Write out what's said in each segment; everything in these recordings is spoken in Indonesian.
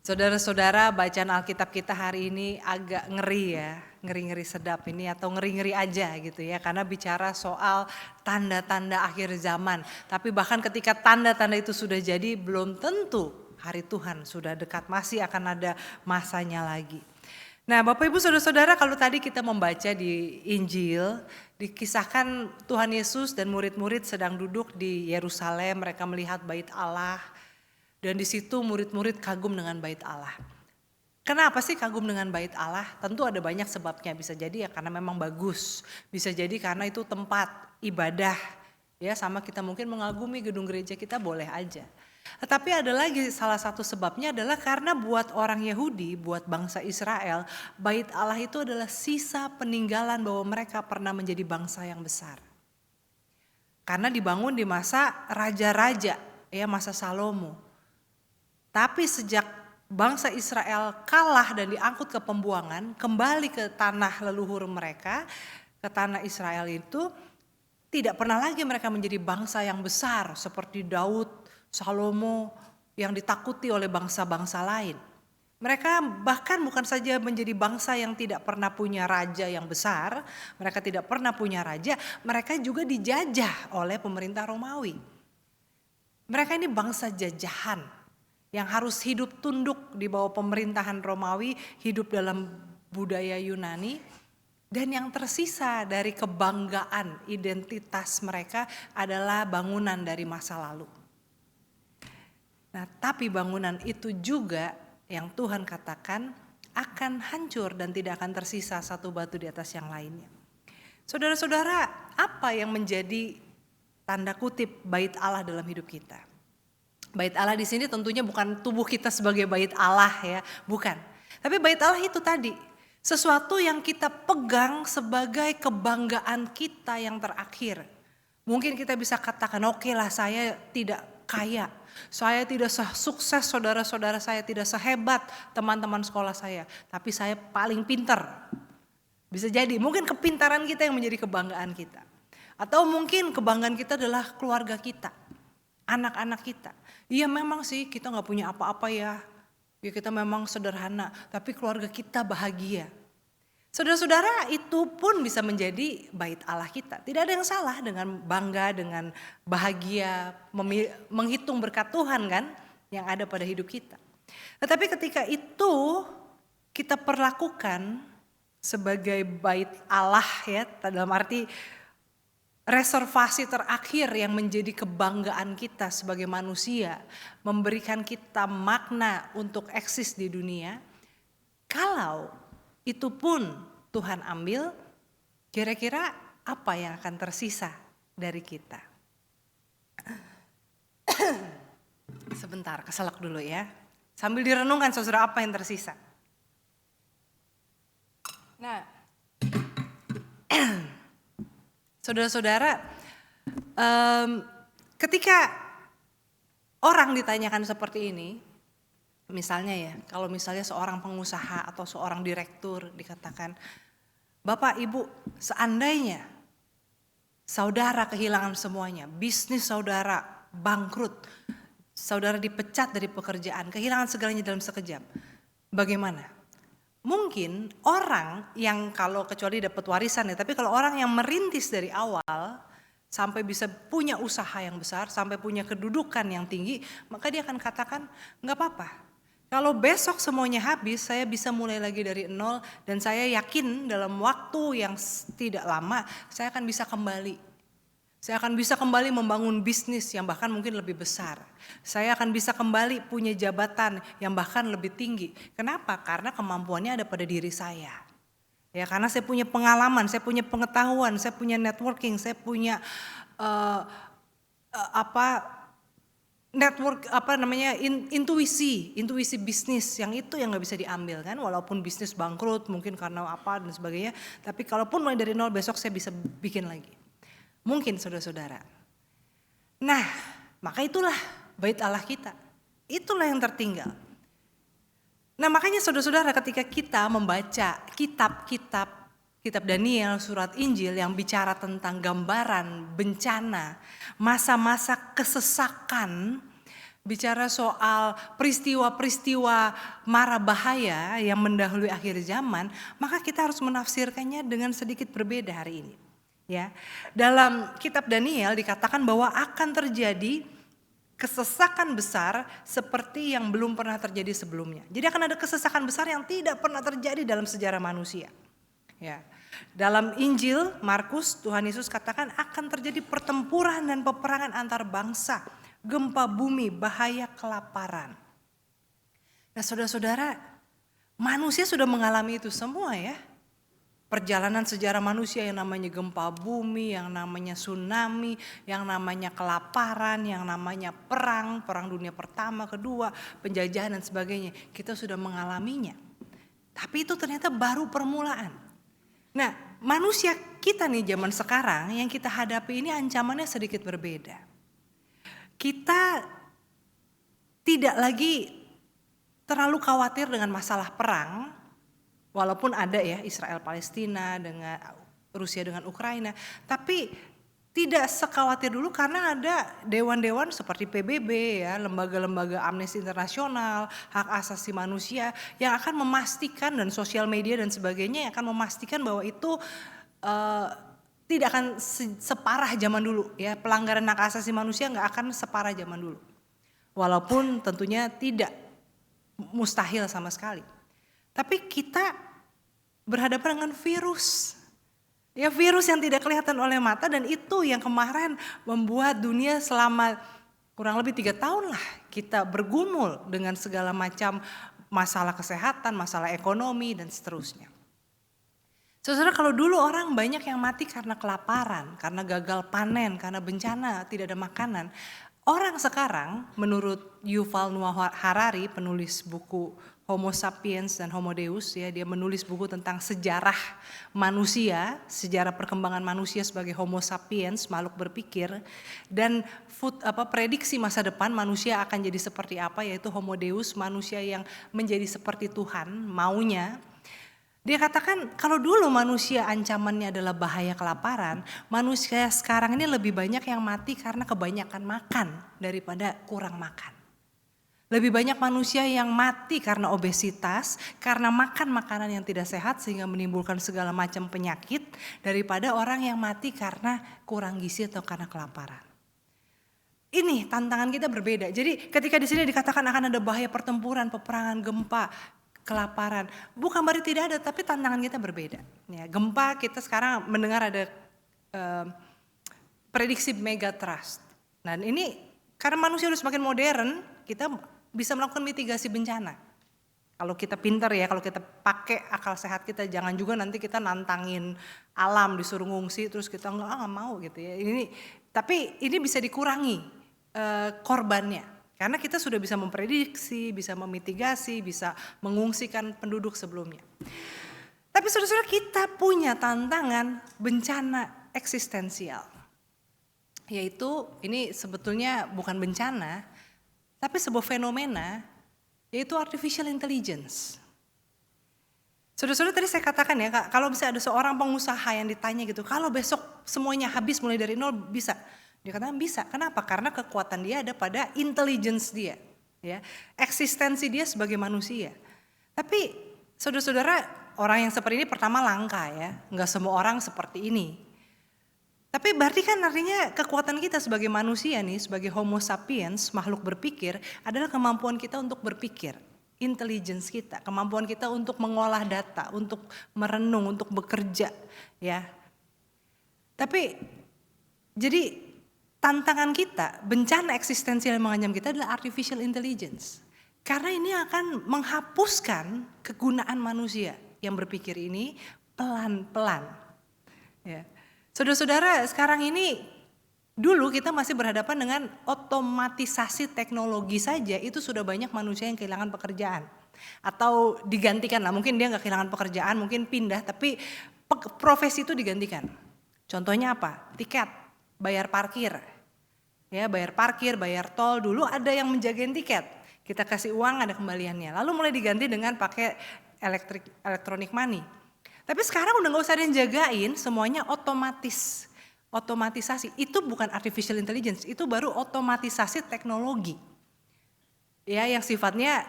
Saudara-saudara, bacaan Alkitab kita hari ini agak ngeri ya, ngeri-ngeri sedap ini atau ngeri-ngeri aja gitu ya, karena bicara soal tanda-tanda akhir zaman. Tapi bahkan ketika tanda-tanda itu sudah jadi, belum tentu hari Tuhan sudah dekat, masih akan ada masanya lagi. Nah, Bapak Ibu Saudara-saudara, kalau tadi kita membaca di Injil, dikisahkan Tuhan Yesus dan murid-murid sedang duduk di Yerusalem, mereka melihat bait Allah. Dan di situ murid-murid kagum dengan bait Allah. Kenapa sih kagum dengan bait Allah? Tentu ada banyak sebabnya. Bisa jadi ya karena memang bagus. Bisa jadi karena itu tempat ibadah. Ya, sama kita mungkin mengagumi gedung gereja kita boleh aja. Tetapi ada lagi salah satu sebabnya adalah karena buat orang Yahudi, buat bangsa Israel, bait Allah itu adalah sisa peninggalan bahwa mereka pernah menjadi bangsa yang besar. Karena dibangun di masa raja-raja, ya masa Salomo. Tapi sejak bangsa Israel kalah dan diangkut ke pembuangan, kembali ke tanah leluhur mereka, ke tanah Israel itu, tidak pernah lagi mereka menjadi bangsa yang besar seperti Daud, Salomo yang ditakuti oleh bangsa-bangsa lain. Mereka bahkan bukan saja menjadi bangsa yang tidak pernah punya raja yang besar, mereka tidak pernah punya raja, mereka juga dijajah oleh pemerintah Romawi. Mereka ini bangsa jajahan yang harus hidup tunduk di bawah pemerintahan Romawi, hidup dalam budaya Yunani. Dan yang tersisa dari kebanggaan identitas mereka adalah bangunan dari masa lalu. Nah, tapi bangunan itu juga yang Tuhan katakan akan hancur dan tidak akan tersisa satu batu di atas yang lainnya. Saudara-saudara, apa yang menjadi tanda kutip bait Allah dalam hidup kita? Bait Allah di sini tentunya bukan tubuh kita sebagai bait Allah ya, bukan. Tapi bait Allah itu tadi, sesuatu yang kita pegang sebagai kebanggaan kita yang terakhir. Mungkin kita bisa katakan, oke lah saya tidak kaya, saya tidak sukses, saudara-saudara saya tidak sehebat teman-teman sekolah saya, tapi saya paling pintar. Bisa jadi, mungkin kepintaran kita yang menjadi kebanggaan kita. Atau mungkin kebanggaan kita adalah keluarga kita, anak-anak kita. Iya memang sih kita gak punya apa-apa ya kita memang sederhana, tapi keluarga kita bahagia. Saudara-saudara, itu pun bisa menjadi bait Allah kita. Tidak ada yang salah dengan bangga, dengan bahagia, menghitung berkat Tuhan kan yang ada pada hidup kita. Tetapi ketika itu kita perlakukan sebagai bait Allah ya, dalam arti reservasi terakhir yang menjadi kebanggaan kita sebagai manusia, memberikan kita makna untuk eksis di dunia. Kalau itu pun Tuhan ambil, kira-kira apa yang akan tersisa dari kita? Sebentar, keselak dulu ya. Sambil direnungkan saudara, apa yang tersisa? Nah, saudara-saudara, ketika orang ditanyakan seperti ini, misalnya ya, kalau misalnya seorang pengusaha atau seorang direktur dikatakan, Bapak Ibu seandainya saudara kehilangan semuanya, bisnis saudara bangkrut, saudara dipecat dari pekerjaan, kehilangan segalanya dalam sekejap, bagaimana? Mungkin orang yang kalau kecuali dapat warisan ya, tapi kalau orang yang merintis dari awal sampai bisa punya usaha yang besar, sampai punya kedudukan yang tinggi, maka dia akan katakan gak apa-apa. Kalau besok semuanya habis, saya bisa mulai lagi dari nol dan saya yakin dalam waktu yang tidak lama saya akan bisa kembali. Saya akan bisa kembali membangun bisnis yang bahkan mungkin lebih besar. Saya akan bisa kembali punya jabatan yang bahkan lebih tinggi. Kenapa? Karena kemampuannya ada pada diri saya. Ya, karena saya punya pengalaman, saya punya pengetahuan, saya punya networking, saya punya intuisi bisnis yang itu yang nggak bisa diambil kan. Walaupun bisnis bangkrut mungkin karena apa dan sebagainya. Tapi kalaupun mulai dari nol besok saya bisa bikin lagi. Mungkin saudara-saudara. Nah, maka itulah bait Allah kita. Itulah yang tertinggal. Nah, makanya saudara-saudara ketika kita membaca kitab Daniel, surat Injil yang bicara tentang gambaran bencana, masa-masa kesesakan, bicara soal peristiwa-peristiwa mara bahaya yang mendahului akhir zaman, maka kita harus menafsirkannya dengan sedikit berbeda hari ini. Ya, dalam kitab Daniel dikatakan bahwa akan terjadi kesesakan besar seperti yang belum pernah terjadi sebelumnya. Jadi akan ada kesesakan besar yang tidak pernah terjadi dalam sejarah manusia. Ya. Dalam Injil Markus, Tuhan Yesus katakan akan terjadi pertempuran dan peperangan antar bangsa, gempa bumi, bahaya kelaparan. Nah, saudara-saudara, manusia sudah mengalami itu semua ya. Perjalanan sejarah manusia yang namanya gempa bumi, yang namanya tsunami, yang namanya kelaparan, yang namanya perang dunia pertama, kedua, penjajahan dan sebagainya. Kita sudah mengalaminya. Tapi itu ternyata baru permulaan. Nah, manusia kita nih zaman sekarang yang kita hadapi ini ancamannya sedikit berbeda. Kita tidak lagi terlalu khawatir dengan masalah perang, walaupun ada ya Israel Palestina dengan Rusia dengan Ukraina, tapi tidak sekhawatir dulu karena ada dewan-dewan seperti PBB ya, lembaga-lembaga Amnesty Internasional, hak asasi manusia yang akan memastikan, dan sosial media dan sebagainya yang akan memastikan bahwa itu tidak akan separah zaman dulu ya, pelanggaran hak asasi manusia nggak akan separah zaman dulu. Walaupun tentunya tidak mustahil sama sekali. Tapi kita berhadapan dengan virus. Ya, virus yang tidak kelihatan oleh mata, dan itu yang kemarin membuat dunia selama kurang lebih 3 tahun lah kita bergumul dengan segala macam masalah kesehatan, masalah ekonomi dan seterusnya. Saudara, kalau dulu orang banyak yang mati karena kelaparan, karena gagal panen, karena bencana, tidak ada makanan. Orang sekarang menurut Yuval Noah Harari, penulis buku Homo Sapiens dan Homo Deus ya, dia menulis buku tentang sejarah manusia, sejarah perkembangan manusia sebagai Homo Sapiens, makhluk berpikir, dan prediksi masa depan manusia akan jadi seperti apa, yaitu Homo Deus, manusia yang menjadi seperti Tuhan maunya. Dia katakan kalau dulu manusia ancamannya adalah bahaya kelaparan, manusia sekarang ini lebih banyak yang mati karena kebanyakan makan daripada kurang makan. Lebih banyak manusia yang mati karena obesitas, karena makan makanan yang tidak sehat sehingga menimbulkan segala macam penyakit, daripada orang yang mati karena kurang gizi atau karena kelaparan. Ini tantangan kita berbeda. Jadi ketika di sini dikatakan akan ada bahaya pertempuran, peperangan, gempa, kelaparan, bukan berarti tidak ada, tapi tantangan kita berbeda. Ya, gempa kita sekarang mendengar ada prediksi megatrust. Nah ini karena manusia sudah semakin modern, kita bisa melakukan mitigasi bencana. Kalau kita pintar ya, kalau kita pakai akal sehat kita, jangan juga nanti kita nantangin alam disuruh ngungsi terus kita nggak mau gitu ya. Tapi ini bisa dikurangi korbannya, karena kita sudah bisa memprediksi, bisa memitigasi, bisa mengungsikan penduduk sebelumnya. Tapi saudara-saudara, kita punya tantangan bencana eksistensial, yaitu ini sebetulnya bukan bencana, tapi sebuah fenomena, yaitu artificial intelligence. Saudara-saudara, tadi saya katakan ya, kalau misalnya ada seorang pengusaha yang ditanya gitu, kalau besok semuanya habis mulai dari nol bisa? Dia katakan bisa. Kenapa? Karena kekuatan dia ada pada intelligence dia, ya, eksistensi dia sebagai manusia. Tapi saudara-saudara, orang yang seperti ini pertama langka ya, nggak semua orang seperti ini. Tapi berarti kan artinya kekuatan kita sebagai manusia nih, sebagai Homo Sapiens, makhluk berpikir, adalah kemampuan kita untuk berpikir, intelligence kita, kemampuan kita untuk mengolah data, untuk merenung, untuk bekerja, ya. Tapi jadi tantangan kita, bencana eksistensial yang mengancam kita adalah artificial intelligence. Karena ini akan menghapuskan kegunaan manusia yang berpikir ini pelan-pelan, ya. Saudara-saudara, sekarang ini dulu kita masih berhadapan dengan otomatisasi teknologi saja, itu sudah banyak manusia yang kehilangan pekerjaan. Atau digantikan lah, mungkin dia gak kehilangan pekerjaan, mungkin pindah, tapi profesi itu digantikan. Contohnya apa? Tiket, bayar parkir. Ya, bayar parkir, bayar tol, dulu ada yang menjagain tiket. Kita kasih uang, ada kembaliannya. Lalu mulai diganti dengan pakai electronic money. Tapi sekarang udah gak usah ada yang jagain, semuanya otomatis. Otomatisasi, itu bukan artificial intelligence, itu baru otomatisasi teknologi. ya yang sifatnya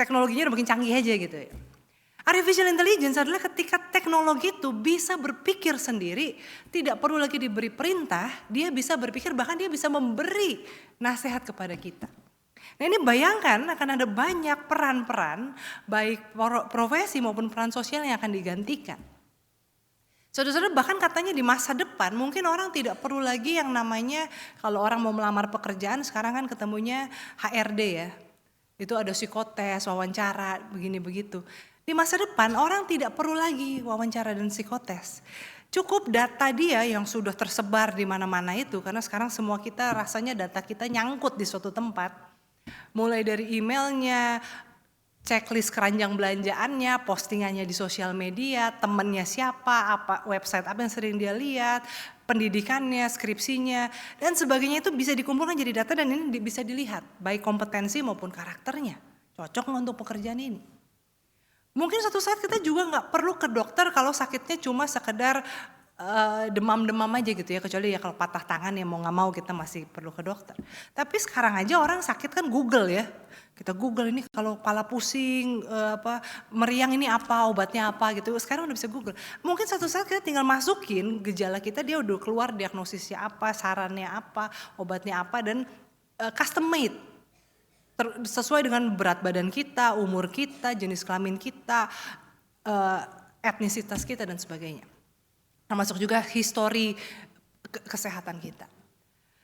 teknologinya udah makin canggih aja gitu ya. Artificial intelligence adalah ketika teknologi itu bisa berpikir sendiri, tidak perlu lagi diberi perintah, dia bisa berpikir, bahkan dia bisa memberi nasihat kepada kita. Nah ini bayangkan akan ada banyak peran-peran, baik profesi maupun peran sosial yang akan digantikan. Saudara-saudara, bahkan katanya di masa depan mungkin orang tidak perlu lagi yang namanya, kalau orang mau melamar pekerjaan sekarang kan ketemunya HRD ya. Itu ada psikotes, wawancara, begini begitu. Di masa depan orang tidak perlu lagi wawancara dan psikotes. Cukup data dia yang sudah tersebar di mana-mana itu, karena sekarang semua kita rasanya data kita nyangkut di suatu tempat. Mulai dari emailnya, checklist keranjang belanjaannya, postingannya di sosial media, temennya siapa, apa website apa yang sering dia lihat, pendidikannya, skripsinya, dan sebagainya itu bisa dikumpulkan jadi data dan ini bisa dilihat, baik kompetensi maupun karakternya. Cocok nggak untuk pekerjaan ini? Mungkin suatu saat kita juga nggak perlu ke dokter kalau sakitnya cuma sekedar demam-demam aja gitu ya, kecuali ya kalau patah tangan ya mau nggak mau kita masih perlu ke dokter. Tapi sekarang aja orang sakit kan Google ya, kita Google ini kalau kepala pusing, meriang ini apa, obatnya apa gitu. Sekarang udah bisa Google. Mungkin suatu saat kita tinggal masukin gejala kita, dia udah keluar diagnosisnya apa, sarannya apa, obatnya apa, dan custom made. Sesuai dengan berat badan kita, umur kita, jenis kelamin kita, etnisitas kita dan sebagainya. Termasuk juga histori kesehatan kita.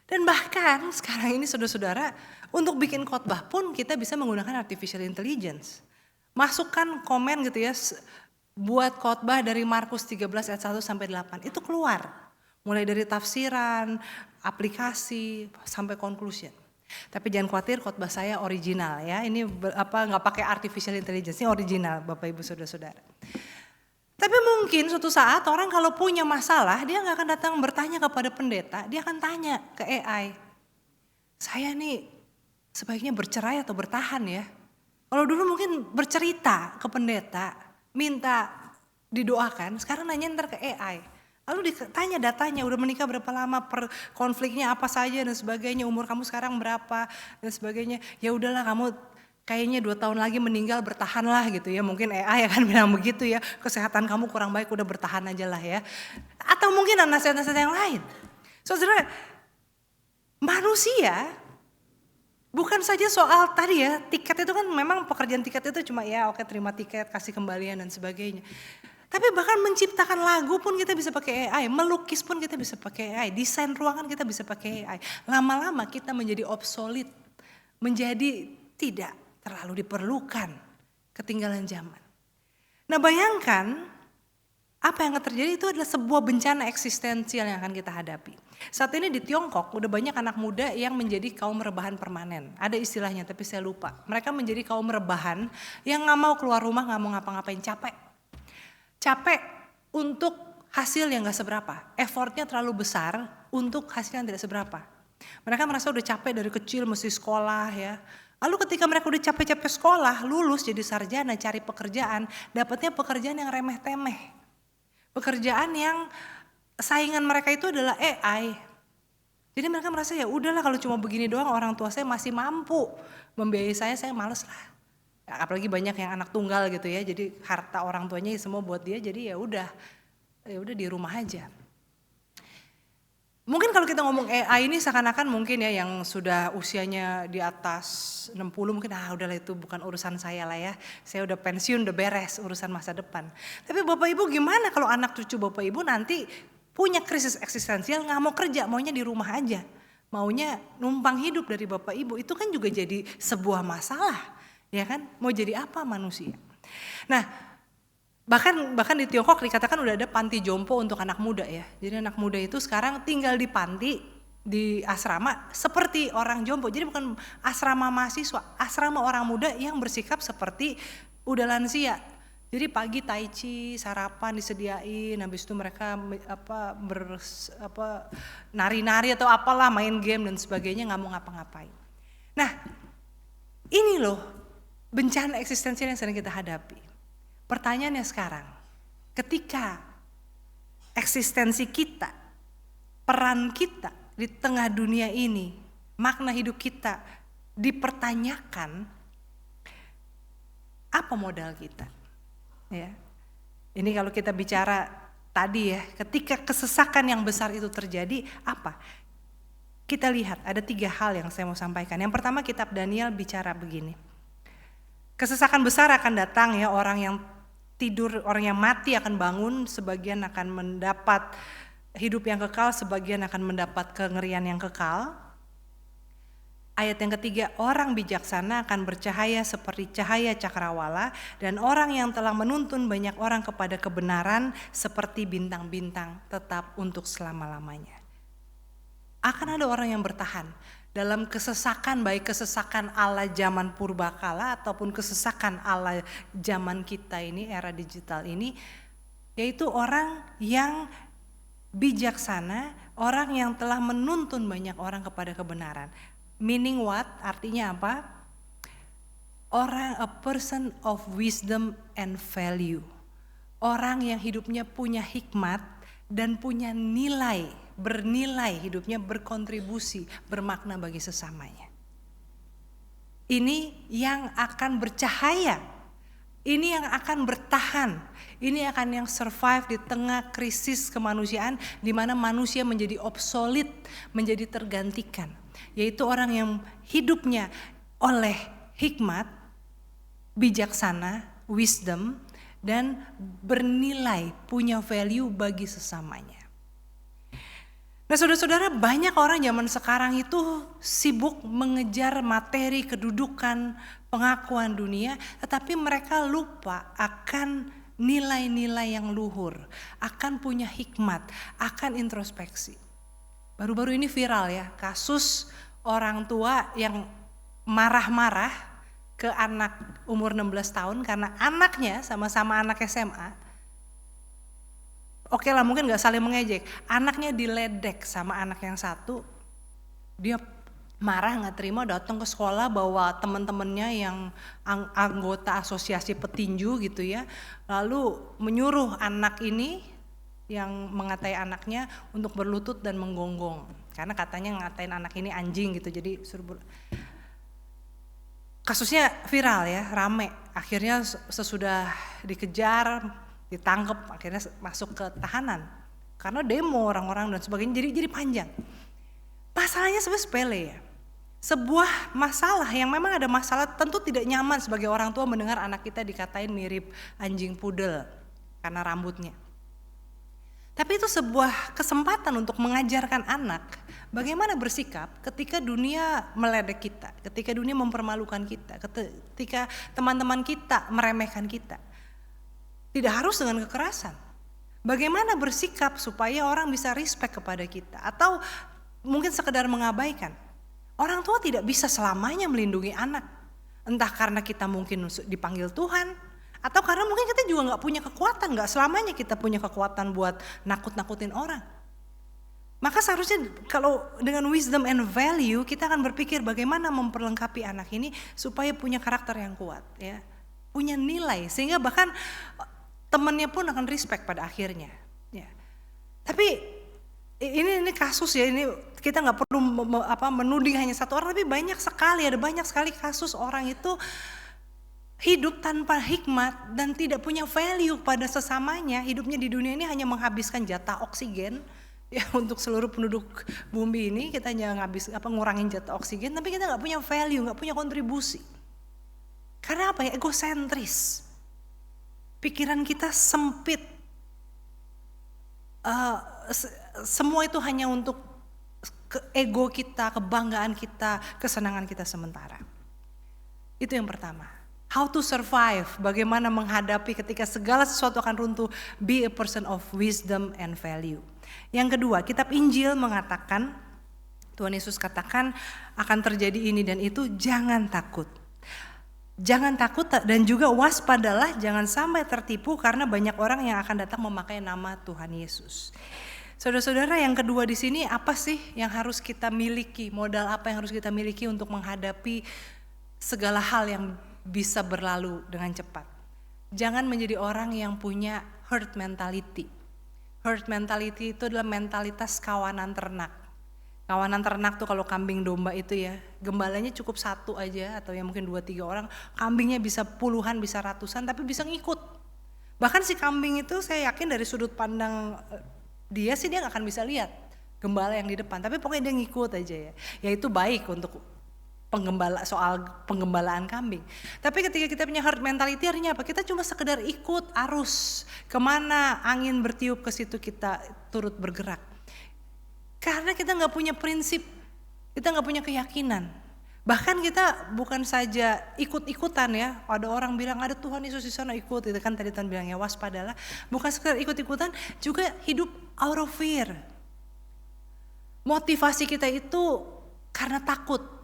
Dan bahkan sekarang ini saudara-saudara, untuk bikin khotbah pun kita bisa menggunakan artificial intelligence. Masukkan komen gitu ya, buat khotbah dari Markus 13 ayat 1 sampai 8, itu keluar. Mulai dari tafsiran, aplikasi, sampai conclusion. Tapi jangan khawatir, khotbah saya original ya. Ini nggak pakai artificial intelligence, ini original Bapak Ibu Saudara-saudara. Tapi mungkin suatu saat orang kalau punya masalah, dia nggak akan datang bertanya kepada pendeta, dia akan tanya ke AI. Saya nih sebaiknya bercerai atau bertahan ya. Kalau dulu mungkin bercerita ke pendeta, minta didoakan, sekarang nanya ntar ke AI. Lalu ditanya datanya, udah menikah berapa lama, konfliknya apa saja dan sebagainya, umur kamu sekarang berapa dan sebagainya. Ya udahlah kamu kayaknya 2 tahun lagi meninggal, bertahanlah gitu ya. Mungkin AI akan bilang begitu ya, kesehatan kamu kurang baik, udah bertahan aja lah ya. Atau mungkin nasihat-nasihat yang lain. Saudara, manusia bukan saja soal tadi ya, tiket itu kan memang pekerjaan tiket itu cuma ya oke terima tiket, kasih kembalian dan sebagainya. Tapi bahkan menciptakan lagu pun kita bisa pakai AI, melukis pun kita bisa pakai AI, desain ruangan kita bisa pakai AI. Lama-lama kita menjadi obsolete, menjadi tidak terlalu diperlukan, ketinggalan zaman. Nah bayangkan, apa yang akan terjadi itu adalah sebuah bencana eksistensial yang akan kita hadapi. Saat ini di Tiongkok udah banyak anak muda yang menjadi kaum rebahan permanen. Ada istilahnya tapi saya lupa. Mereka menjadi kaum rebahan yang gak mau keluar rumah, gak mau ngapa-ngapain, capek untuk hasil yang gak seberapa. Effortnya terlalu besar untuk hasil yang tidak seberapa. Mereka merasa udah capek dari kecil mesti sekolah ya. Lalu ketika mereka udah capek-capek sekolah, lulus jadi sarjana, cari pekerjaan, dapatnya pekerjaan yang remeh-temeh. Pekerjaan yang saingan mereka itu adalah AI. Jadi mereka merasa ya udahlah kalau cuma begini doang orang tua saya masih mampu membiayai saya males lah. Apalagi banyak yang anak tunggal gitu ya, jadi harta orang tuanya semua buat dia, jadi ya udah di rumah aja. Mungkin kalau kita ngomong AI ini seakan-akan mungkin ya yang sudah usianya di atas 60 mungkin udahlah itu bukan urusan saya lah ya. Saya udah pensiun, udah beres urusan masa depan. Tapi Bapak Ibu gimana kalau anak cucu Bapak Ibu nanti punya krisis eksistensial, nggak mau kerja, maunya di rumah aja. Maunya numpang hidup dari Bapak Ibu, itu kan juga jadi sebuah masalah. Ya kan, mau jadi apa manusia? Nah, bahkan di Tiongkok dikatakan udah ada panti jompo untuk anak muda ya. Jadi anak muda itu sekarang tinggal di panti, di asrama seperti orang jompo. Jadi bukan asrama mahasiswa, asrama orang muda yang bersikap seperti udah lansia. Jadi pagi tai chi, sarapan disediain, habis itu mereka nari-nari atau apalah, main game dan sebagainya, nggak mau ngapa-ngapain. Nah, ini loh bencana eksistensial yang sedang kita hadapi. Pertanyaannya sekarang, ketika eksistensi kita, peran kita di tengah dunia ini, makna hidup kita dipertanyakan, apa modal kita? Ya. Ini kalau kita bicara tadi ya, ketika kesesakan yang besar itu terjadi, apa? Kita lihat ada 3 hal yang saya mau sampaikan. Yang pertama, kitab Daniel bicara begini. Kesesakan besar akan datang ya, orang yang tidur, orang yang mati akan bangun, sebagian akan mendapat hidup yang kekal, sebagian akan mendapat kengerian yang kekal. Ayat yang ketiga, orang bijaksana akan bercahaya seperti cahaya cakrawala, dan orang yang telah menuntun banyak orang kepada kebenaran seperti bintang-bintang tetap untuk selama-lamanya. Akan ada orang yang bertahan dalam kesesakan, baik kesesakan ala zaman purbakala ataupun kesesakan ala zaman kita ini, era digital ini, yaitu orang yang bijaksana, orang yang telah menuntun banyak orang kepada kebenaran. Meaning what? Artinya apa? Orang, a person of wisdom and value. Orang yang hidupnya punya hikmat dan punya nilai, bernilai hidupnya, berkontribusi, bermakna bagi sesamanya. Ini yang akan bercahaya, ini yang akan bertahan, ini akan yang survive di tengah krisis kemanusiaan di mana manusia menjadi obsolet, menjadi tergantikan. Yaitu orang yang hidupnya oleh hikmat, bijaksana, wisdom, dan bernilai, punya value bagi sesamanya. Nah saudara-saudara, banyak orang zaman sekarang itu sibuk mengejar materi, kedudukan, pengakuan dunia, tetapi mereka lupa akan nilai-nilai yang luhur, akan punya hikmat, akan introspeksi. Baru-baru ini viral ya, kasus orang tua yang marah-marah ke anak umur 16 tahun karena anaknya sama-sama anak SMA. Oke lah, mungkin gak saling mengejek, anaknya diledek sama anak yang satu. Dia marah, gak terima, datang ke sekolah bawa teman-temannya yang anggota asosiasi petinju gitu ya. Lalu menyuruh anak ini yang mengatai anaknya untuk berlutut dan menggonggong. Karena katanya ngatain anak ini anjing gitu, jadi suruh kasusnya viral ya, rame. Akhirnya sesudah dikejar, ditangkap, akhirnya masuk ke tahanan. Karena demo orang-orang dan sebagainya, jadi panjang. Masalahnya sebenarnya sepele ya. Sebuah masalah yang memang ada masalah, tentu tidak nyaman sebagai orang tua mendengar anak kita dikatain mirip anjing pudel karena rambutnya. Tapi itu sebuah kesempatan untuk mengajarkan anak bagaimana bersikap ketika dunia meledek kita, ketika dunia mempermalukan kita, ketika teman-teman kita meremehkan kita. Tidak harus dengan kekerasan. Bagaimana bersikap supaya orang bisa respect kepada kita, atau mungkin sekedar mengabaikan. Orang tua tidak bisa selamanya melindungi anak. Entah karena kita mungkin dipanggil Tuhan, atau karena mungkin kita juga gak punya kekuatan, gak selamanya kita punya kekuatan buat nakut-nakutin orang. Maka seharusnya kalau dengan wisdom and value kita akan berpikir bagaimana memperlengkapi anak ini supaya punya karakter yang kuat, ya, punya nilai, sehingga bahkan temannya pun akan respect pada akhirnya. Ya. Tapi ini kasus ya, ini kita nggak perlu menuding hanya satu orang, tapi ada banyak sekali kasus orang itu hidup tanpa hikmat dan tidak punya value pada sesamanya. Hidupnya di dunia ini hanya menghabiskan jatah oksigen ya, untuk seluruh penduduk bumi ini kita hanya ngurangin jatah oksigen, tapi kita nggak punya value, nggak punya kontribusi. Karena apa ya? Egosentris. Pikiran kita sempit. Semua itu hanya untuk ego kita, kebanggaan kita, kesenangan kita sementara. Itu yang pertama. How to survive, bagaimana menghadapi ketika segala sesuatu akan runtuh, be a person of wisdom and value. Yang kedua, kitab Injil mengatakan, Tuhan Yesus katakan akan terjadi ini dan itu, jangan takut. Jangan takut dan juga waspadalah, jangan sampai tertipu karena banyak orang yang akan datang memakai nama Tuhan Yesus. Saudara-saudara, yang kedua di sini apa sih yang harus kita miliki, modal apa yang harus kita miliki untuk menghadapi segala hal yang bisa berlalu dengan cepat. Jangan menjadi orang yang punya herd mentality. Herd mentality itu adalah mentalitas kawanan ternak. Kawanan ternak tuh kalau kambing domba itu ya, gembalanya cukup satu aja atau ya mungkin 2-3 orang, kambingnya bisa puluhan, bisa ratusan, tapi bisa ngikut. Bahkan si kambing itu saya yakin dari sudut pandang dia sih dia gak akan bisa lihat gembala yang di depan, tapi pokoknya dia ngikut aja ya. Ya itu baik untuk soal penggembalaan kambing. Tapi ketika kita punya herd mentality artinya apa? Kita cuma sekedar ikut arus, kemana angin bertiup ke situ kita turut bergerak. Karena kita nggak punya prinsip, kita nggak punya keyakinan. Bahkan kita bukan saja ikut-ikutan ya. Ada orang bilang ada Tuhan Yesus di sana, ikut. Itu kan tadi Tuhan bilang ya waspadalah. Bukan sekedar ikut-ikutan, juga hidup out of fear. Motivasi kita itu karena takut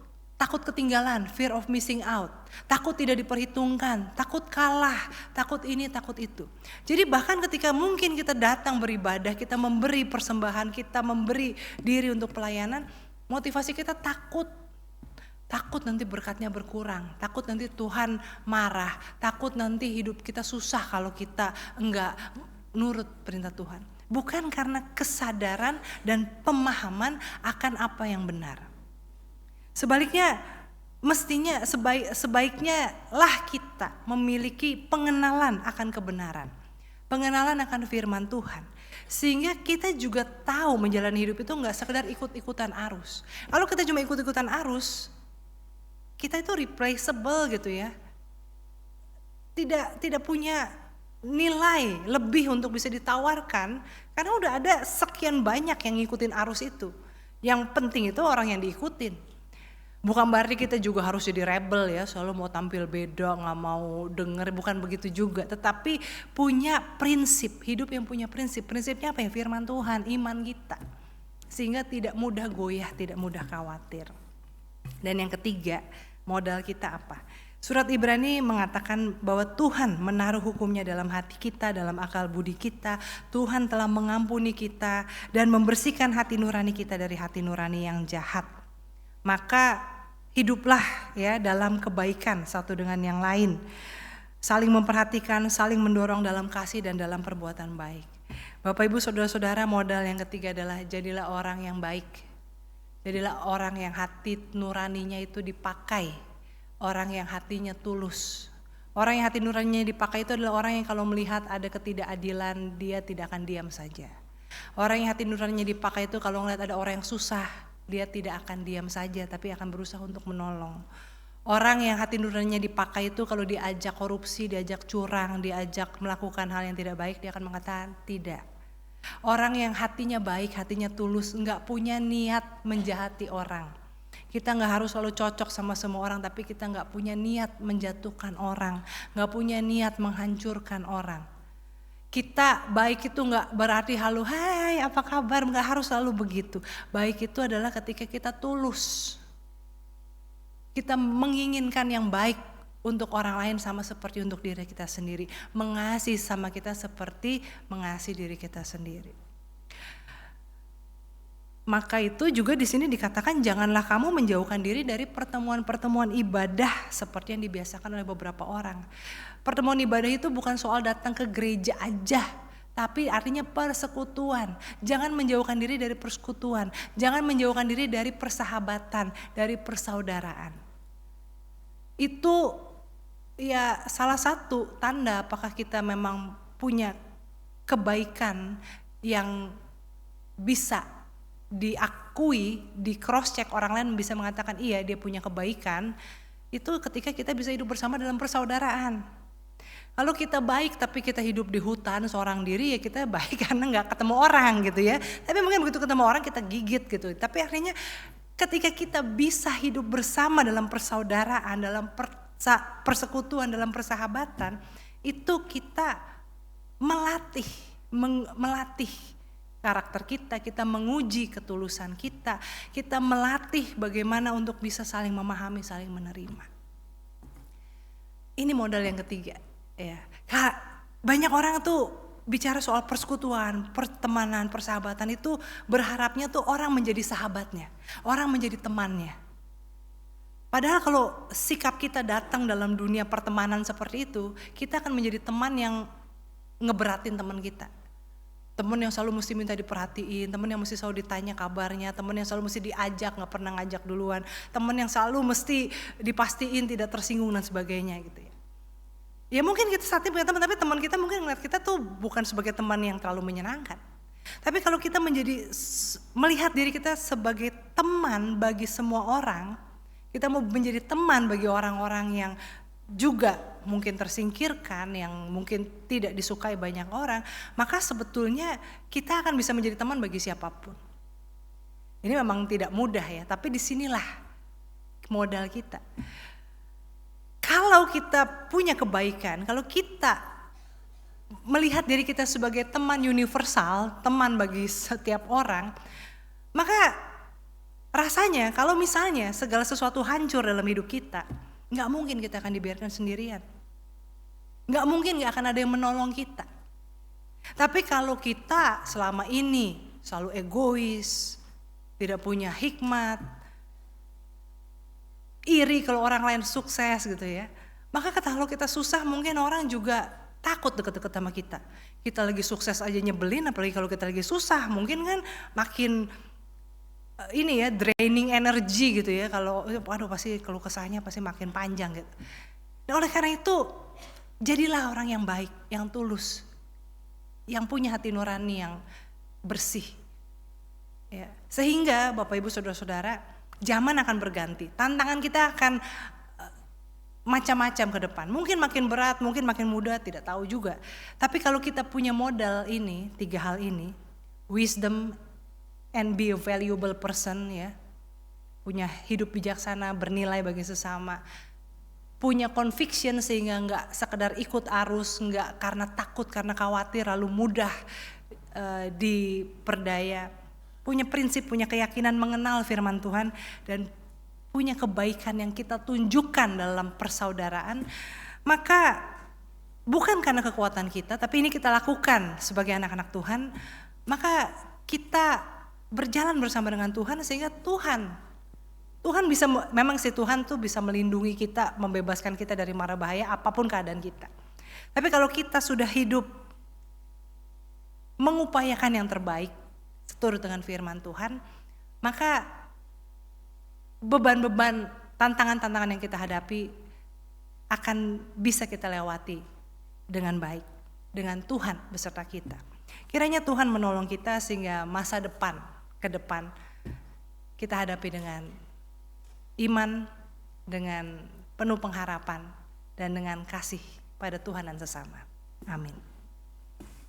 ketinggalan, fear of missing out, takut tidak diperhitungkan, takut kalah, takut ini, takut itu. Jadi bahkan ketika mungkin kita datang beribadah, kita memberi persembahan, kita memberi diri untuk pelayanan, motivasi kita takut nanti berkatnya berkurang, takut nanti Tuhan marah, takut nanti hidup kita susah kalau kita enggak nurut perintah Tuhan. Bukan karena kesadaran dan pemahaman akan apa yang benar. Sebaliknya mestinya sebaiknya lah kita memiliki pengenalan akan kebenaran, pengenalan akan firman Tuhan, sehingga kita juga tahu menjalani hidup itu nggak sekedar ikut-ikutan arus. Kalau kita cuma ikut-ikutan arus, kita itu replaceable gitu ya, tidak punya nilai lebih untuk bisa ditawarkan karena udah ada sekian banyak yang ngikutin arus itu. Yang penting itu orang yang diikutin. Bukan berarti kita juga harus jadi rebel ya, selalu mau tampil beda, gak mau denger, bukan begitu juga. Tetapi punya prinsip, hidup yang punya prinsip. Prinsipnya apa ya? Firman Tuhan, iman kita. Sehingga tidak mudah goyah, tidak mudah khawatir. Dan yang ketiga, modal kita apa? Surat Ibrani mengatakan bahwa Tuhan menaruh hukumnya dalam hati kita, dalam akal budi kita. Tuhan telah mengampuni kita dan membersihkan hati nurani kita dari hati nurani yang jahat. Maka hiduplah ya dalam kebaikan satu dengan yang lain, saling memperhatikan, saling mendorong dalam kasih dan dalam perbuatan baik. Bapak Ibu saudara-saudara, modal yang ketiga adalah jadilah orang yang baik. Jadilah orang yang hati nuraninya itu dipakai, orang yang hatinya tulus. Orang yang hati nuraninya dipakai itu adalah orang yang kalau melihat ada ketidakadilan dia tidak akan diam saja. Orang yang hati nuraninya dipakai itu kalau melihat ada orang yang susah, dia tidak akan diam saja tapi akan berusaha untuk menolong. Orang yang hati nuraninya dipakai itu kalau diajak korupsi, diajak curang, diajak melakukan hal yang tidak baik, dia akan mengatakan tidak. Orang yang hatinya baik, hatinya tulus, enggak punya niat menjahati orang. Kita enggak harus selalu cocok sama semua orang, tapi kita enggak punya niat menjatuhkan orang, enggak punya niat menghancurkan orang. Kita baik itu enggak berarti halu, hai apa kabar, enggak harus selalu begitu. Baik itu adalah ketika kita tulus. Kita menginginkan yang baik untuk orang lain sama seperti untuk diri kita sendiri. Mengasihi sama kita seperti mengasihi diri kita sendiri. Maka itu juga di sini dikatakan janganlah kamu menjauhkan diri dari pertemuan-pertemuan ibadah seperti yang dibiasakan oleh beberapa orang. Pertemuan ibadah itu bukan soal datang ke gereja aja, tapi artinya persekutuan. Jangan menjauhkan diri dari persekutuan, jangan menjauhkan diri dari persahabatan, dari persaudaraan. Itu ya salah satu tanda apakah kita memang punya kebaikan yang bisa diakui, di cross check, orang lain bisa mengatakan iya dia punya kebaikan, itu ketika kita bisa hidup bersama dalam persaudaraan. Kalau kita baik tapi kita hidup di hutan seorang diri, ya kita baik karena nggak ketemu orang gitu ya. Tapi mungkin begitu ketemu orang kita gigit gitu. Tapi akhirnya ketika kita bisa hidup bersama dalam persaudaraan, dalam persekutuan, dalam persahabatan, itu kita melatih karakter kita menguji ketulusan kita melatih bagaimana untuk bisa saling memahami, saling menerima. Ini modal yang ketiga. Ya, banyak orang tuh bicara soal persekutuan, pertemanan, persahabatan itu berharapnya tuh orang menjadi sahabatnya, orang menjadi temannya. Padahal kalau sikap kita datang dalam dunia pertemanan seperti itu, kita akan menjadi teman yang ngeberatin teman kita. Temen yang selalu mesti minta diperhatiin, temen yang mesti selalu ditanya kabarnya, temen yang selalu mesti diajak, gak pernah ngajak duluan, temen yang selalu mesti dipastiin tidak tersinggung dan sebagainya gitu ya. Ya mungkin kita saat ini punya teman, tapi teman kita mungkin ngeliat kita tuh bukan sebagai teman yang terlalu menyenangkan. Tapi kalau kita melihat diri kita sebagai teman bagi semua orang, kita mau menjadi teman bagi orang-orang yang juga mungkin tersingkirkan, yang mungkin tidak disukai banyak orang, maka sebetulnya kita akan bisa menjadi teman bagi siapapun. Ini memang tidak mudah ya, tapi disinilah modal kita. Kalau kita punya kebaikan, kalau kita melihat diri kita sebagai teman universal, teman bagi setiap orang, maka rasanya kalau misalnya segala sesuatu hancur dalam hidup kita, gak mungkin kita akan dibiarkan sendirian. Gak mungkin gak akan ada yang menolong kita. Tapi kalau kita selama ini selalu egois, tidak punya hikmat, iri kalau orang lain sukses gitu ya, maka kalau kita susah mungkin orang juga takut deket-deket sama kita. Kita lagi sukses aja nyebelin, apalagi kalau kita lagi susah mungkin kan makin ini ya, draining energi gitu ya. Kalau aduh pasti keluh kesahnya pasti makin panjang gitu. Dan oleh karena itu jadilah orang yang baik, yang tulus, yang punya hati nurani yang bersih ya. Sehingga Bapak Ibu Saudara-saudara, zaman akan berganti, tantangan kita akan macam-macam ke depan. Mungkin makin berat, mungkin makin mudah, tidak tahu juga. Tapi kalau kita punya modal ini, 3 hal ini, wisdom and be a valuable person ya, punya hidup bijaksana, bernilai bagi sesama, punya conviction sehingga nggak sekedar ikut arus, nggak karena takut, karena khawatir lalu mudah diperdaya, punya prinsip, punya keyakinan mengenal firman Tuhan, dan punya kebaikan yang kita tunjukkan dalam persaudaraan, maka bukan karena kekuatan kita, tapi ini kita lakukan sebagai anak-anak Tuhan, maka kita berjalan bersama dengan Tuhan sehingga Tuhan bisa, memang si Tuhan tuh bisa melindungi kita, membebaskan kita dari mara bahaya apapun keadaan kita. Tapi kalau kita sudah hidup mengupayakan yang terbaik seturut dengan firman Tuhan, maka beban-beban, tantangan-tantangan yang kita hadapi akan bisa kita lewati dengan baik, dengan Tuhan beserta kita. Kiranya Tuhan menolong kita sehingga masa depan ke depan kita hadapi dengan iman, dengan penuh pengharapan, dan dengan kasih pada Tuhan dan sesama. Amin.